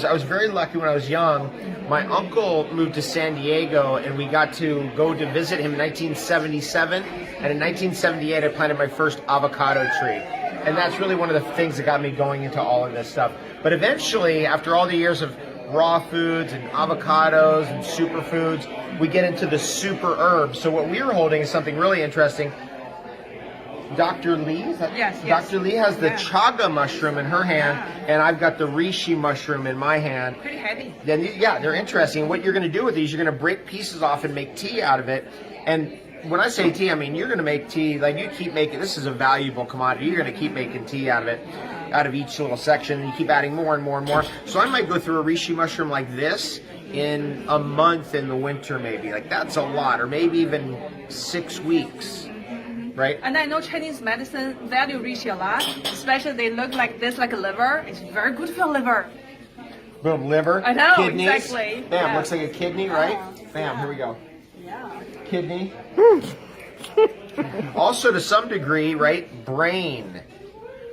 I was very lucky when I was young. My uncle moved to San Diego, and we got to go to visit him in 1977. And in 1978, I planted my first avocado tree. And that's really one of the things that got me going into all of this stuff. But eventually, after all the years of raw foods and avocados and superfoods, we get into the super herbs. So what we're holding is something really interesting. Dr. Lee, yes. Dr. Lee has the chaga mushroom in her hand, and I've got the reishi mushroom in my hand. Pretty heavy. Then yeah, they're interesting. And what you're going to do with these, you're going to break pieces off and make tea out of it. And when I say tea, I mean you're going to make tea like you keep making. This is a valuable commodity. You're going to keep making tea out of it, out of each little section, and you keep adding more and more and more. So I might go through a reishi mushroom like this in a month in the winter, maybe. Like that's a lot, or maybe even 6 weeks. Right. And I know Chinese medicine value reishi a lot, especially they look like this, like a liver. It's very good for your liver. Boom, liver. I know, kidneys. exactly. Bam, Yeah. looks like a kidney, right? Bam, here we go. Yeah. Kidney. Also, to some degree, right, brain.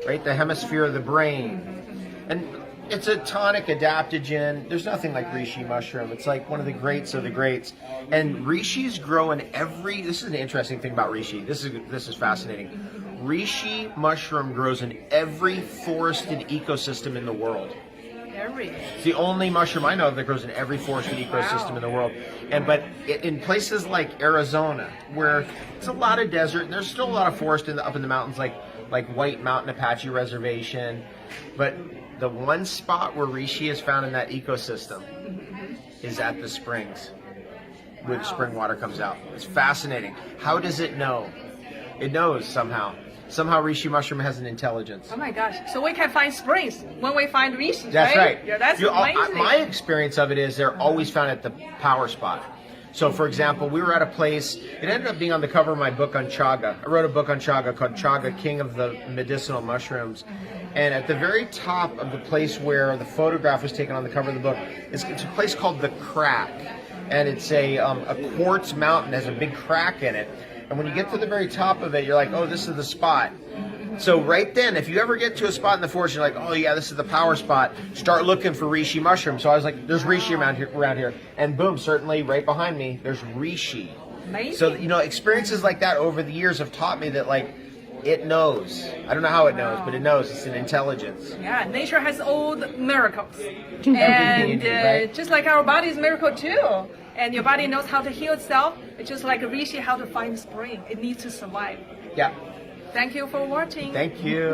Right, the hemisphere of the brain. And it's a tonic adaptogen. There's nothing like reishi mushroom. It's like one of the greats of the greats. And rishis grow in every, this is an interesting thing about reishi. This is fascinating. Reishi mushroom grows in every forested ecosystem in the world. It's the only mushroom I know of that grows in every forested ecosystem in the world. But in places like Arizona, where it's a lot of desert, and there's still a lot of forest up in the mountains, like White Mountain Apache Reservation. But the one spot where reishi is found in that ecosystem is at the springs, where the spring water comes out. It's fascinating. How does it know? It knows somehow. Somehow reishi mushroom has an intelligence. Oh my gosh. So we can find springs when we find reishi, That's right. Yeah, that's amazing. My experience of it is they're always found at the power spot. So, for example, we were at a place, it ended up being on the cover of my book on chaga. I wrote a book on chaga called Chaga, King of the Medicinal Mushrooms. And at the very top of the place where the photograph was taken on the cover of the book, it's a place called The Crack. And it's a quartz mountain, has a big crack in it. And when you get to the very top of it, you're like, oh, this is the spot. So right then, if you ever get to a spot in the forest, you're like, oh yeah, this is the power spot, start looking for reishi mushroom. So I was like, there's reishi around here. And boom, certainly right behind me, there's reishi. Amazing. So, experiences like that over the years have taught me that, like, it knows. I don't know how it knows, but it knows. It's an intelligence. Yeah, nature has all the miracles. Everything And you need, right? just like our body is a miracle too. And your body knows how to heal itself. It's just like a reishi, how to find spring. It needs to survive. Yeah. Thank you for watching. Thank you.